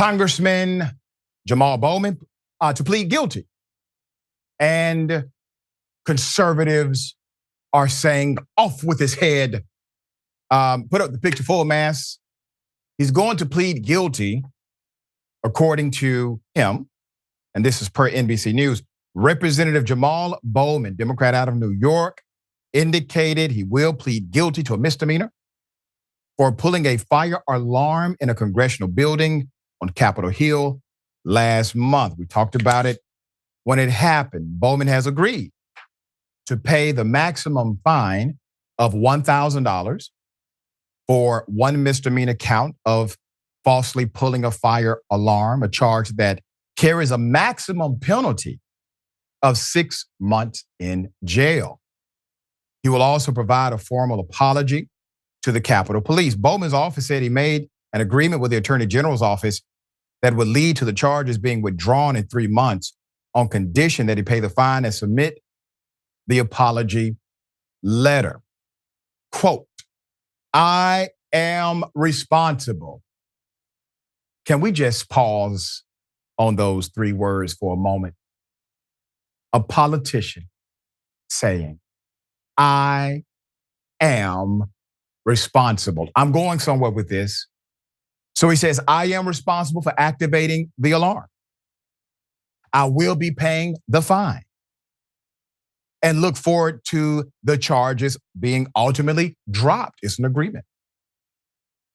Congressman Jamaal Bowman to plead guilty. And conservatives are saying, off with his head. Put up the picture full mass. He's going to plead guilty, according to him, and this is per NBC News. Representative Jamaal Bowman, Democrat out of New York, indicated he will plead guilty to a misdemeanor for pulling a fire alarm in a congressional building on Capitol Hill last month. We talked about it when it happened. Bowman has agreed to pay the maximum fine of $1,000 for one misdemeanor count of falsely pulling a fire alarm, a charge that carries a maximum penalty of 6 months in jail. He will also provide a formal apology to the Capitol Police. Bowman's office said he made an agreement with the Attorney General's office that would lead to the charges being withdrawn in 3 months on condition that he pay the fine and submit the apology letter. Quote, I am responsible. Can we just pause on those 3 words for a moment? A politician saying, I am responsible. I'm going somewhere with this. So he says, I am responsible for activating the alarm. I will be paying the fine and look forward to the charges being ultimately dropped. It's an agreement.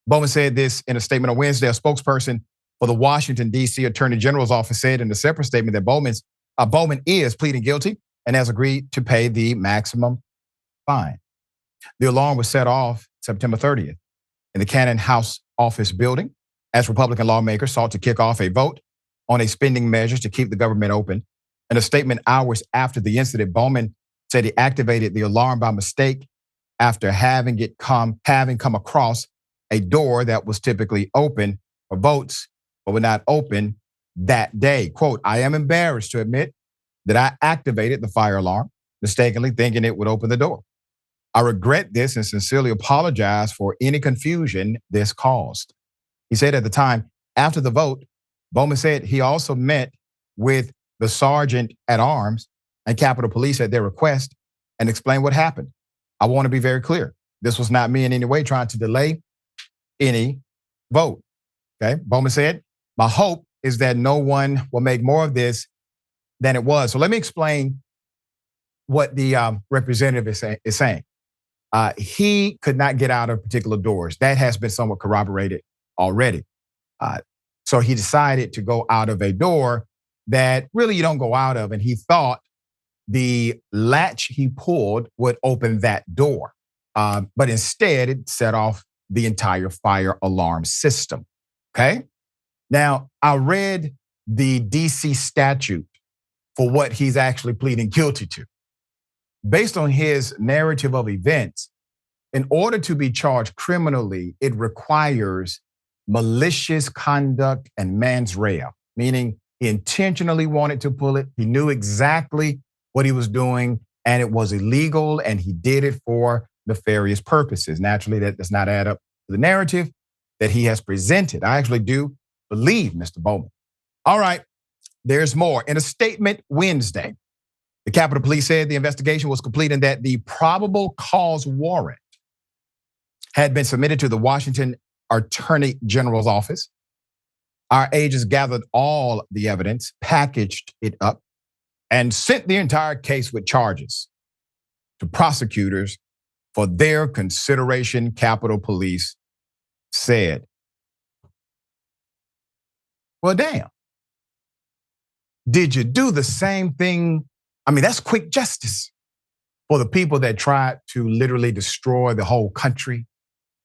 Bowman said this in a statement on Wednesday. A spokesperson for the Washington, D.C. Attorney General's office said in a separate statement that Bowman is pleading guilty and has agreed to pay the maximum fine. The alarm was set off September 30th in the Cannon House office building as Republican lawmakers sought to kick off a vote on a spending measure to keep the government open. In a statement hours after the incident, Bowman said he activated the alarm by mistake after having come across a door that was typically open for votes, but would not open that day. Quote, I am embarrassed to admit that I activated the fire alarm, mistakenly thinking it would open the door. I regret this and sincerely apologize for any confusion this caused. He said at the time, after the vote, Bowman said he also met with the sergeant at arms and Capitol Police at their request and explained what happened. I want to be very clear. This was not me in any way trying to delay any vote. Okay, Bowman said, my hope is that no one will make more of this than it was. So let me explain what the representative is saying. He could not get out of particular doors. That has been somewhat corroborated already. So he decided to go out of a door that really you don't go out of. And he thought the latch he pulled would open that door. But instead, it set off the entire fire alarm system. Okay? Now, I read the DC statute for what he's actually pleading guilty to. Based on his narrative of events, in order to be charged criminally, it requires malicious conduct and mens rea, meaning he intentionally wanted to pull it. He knew exactly what he was doing and it was illegal and he did it for nefarious purposes. Naturally, that does not add up to the narrative that he has presented. I actually do believe Mr. Bowman. All right, there's more. In a statement Wednesday, the Capitol Police said the investigation was complete and that the probable cause warrant had been submitted to the Washington Attorney General's office. Our agents gathered all the evidence, packaged it up, and sent the entire case with charges to prosecutors for their consideration, Capitol Police said. Well, damn. Did you do the same thing? I mean, that's quick justice for the people that tried to literally destroy the whole country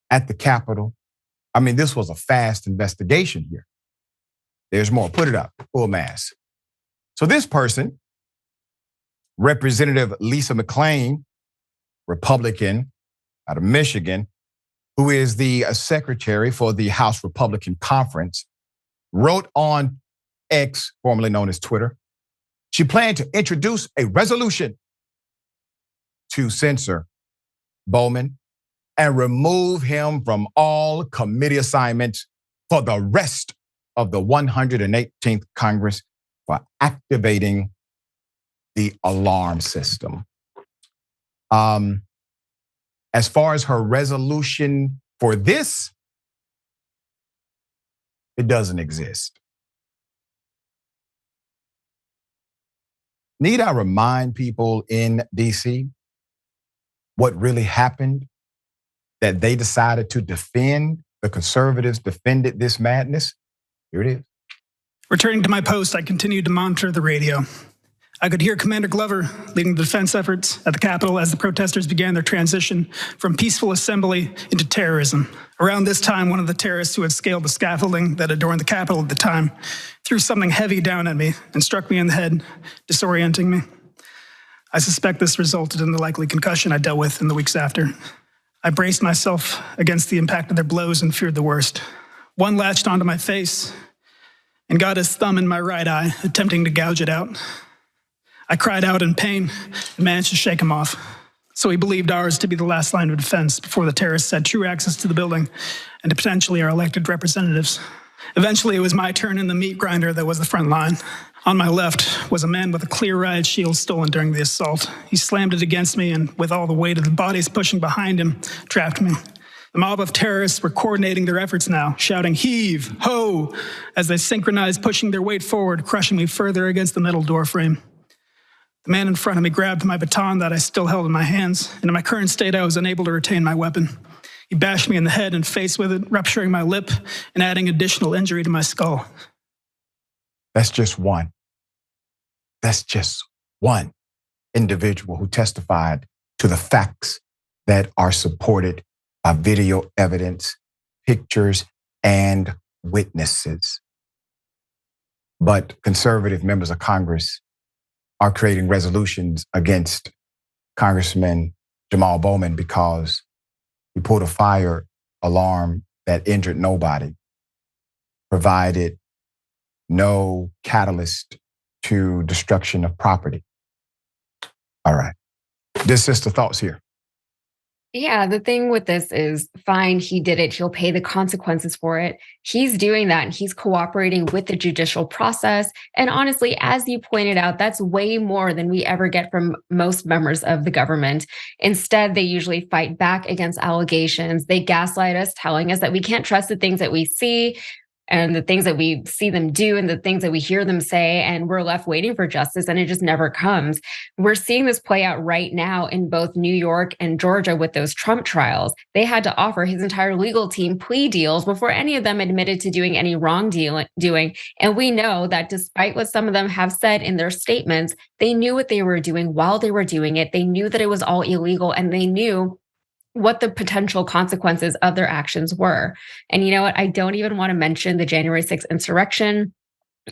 at the Capitol. I mean, this was a fast investigation here. There's more. Put it up. Full mass. So this person, Representative Lisa McClain, Republican out of Michigan, who is the secretary for the House Republican Conference, wrote on X, formerly known as Twitter, she planned to introduce a resolution to censor Bowman and remove him from all committee assignments for the rest of the 118th Congress for activating the alarm system. As far as her resolution for this, it doesn't exist. Need I remind people in DC what really happened? That they decided to defend, the conservatives defended this madness? Here it is. Returning to my post, I continued to monitor the radio. I could hear Commander Glover leading the defense efforts at the Capitol as the protesters began their transition from peaceful assembly into terrorism. Around this time, one of the terrorists who had scaled the scaffolding that adorned the Capitol at the time threw something heavy down at me and struck me in the head, disorienting me. I suspect this resulted in the likely concussion I dealt with in the weeks after. I braced myself against the impact of their blows and feared the worst. One latched onto my face and got his thumb in my right eye, attempting to gouge it out. I cried out in pain and managed to shake him off. So he believed ours to be the last line of defense before the terrorists had true access to the building and to potentially our elected representatives. Eventually, it was my turn in the meat grinder that was the front line. On my left was a man with a clear riot shield stolen during the assault. He slammed it against me and, with all the weight of the bodies pushing behind him, trapped me. The mob of terrorists were coordinating their efforts now, shouting heave, ho, as they synchronized, pushing their weight forward, crushing me further against the metal door frame. The man in front of me grabbed my baton that I still held in my hands, and in my current state, I was unable to retain my weapon. He bashed me in the head and face with it, rupturing my lip and adding additional injury to my skull. That's just one. That's just one individual who testified to the facts that are supported by video evidence, pictures, and witnesses. But conservative members of Congress are creating resolutions against Congressman Jamaal Bowman because he pulled a fire alarm that injured nobody, provided no catalyst to destruction of property. All right. This is the thoughts here. Yeah, the thing with this is fine, he did it. He'll pay the consequences for it. He's doing that and he's cooperating with the judicial process. And honestly, as you pointed out, that's way more than we ever get from most members of the government. Instead, they usually fight back against allegations. They gaslight us, telling us that we can't trust the things that we see and the things that we see them do and the things that we hear them say, and we're left waiting for justice and it just never comes. We're seeing this play out right now in both New York and Georgia with those Trump trials. They had to offer his entire legal team plea deals before any of them admitted to doing any wrongdoing. And we know that despite what some of them have said in their statements, they knew what they were doing while they were doing it. They knew that it was all illegal and they knew what the potential consequences of their actions were. And you know what? I don't even want to mention the January 6th insurrection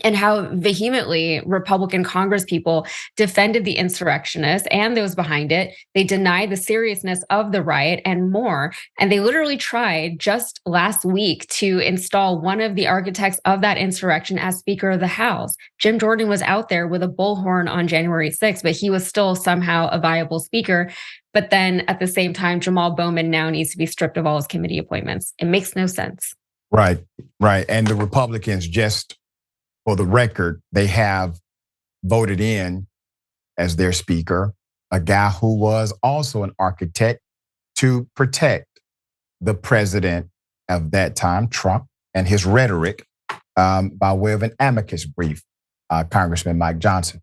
and how vehemently Republican Congress people defended the insurrectionists and those behind it. They denied the seriousness of the riot and more. And they literally tried just last week to install one of the architects of that insurrection as Speaker of the House. Jim Jordan was out there with a bullhorn on January 6th, but he was still somehow a viable speaker. But then at the same time, Jamaal Bowman now needs to be stripped of all his committee appointments. It makes no sense. Right. And the Republicans, just for the record, they have voted in as their speaker a guy who was also an architect to protect the president of that time, Trump, and his rhetoric by way of an amicus brief, Congressman Mike Johnson.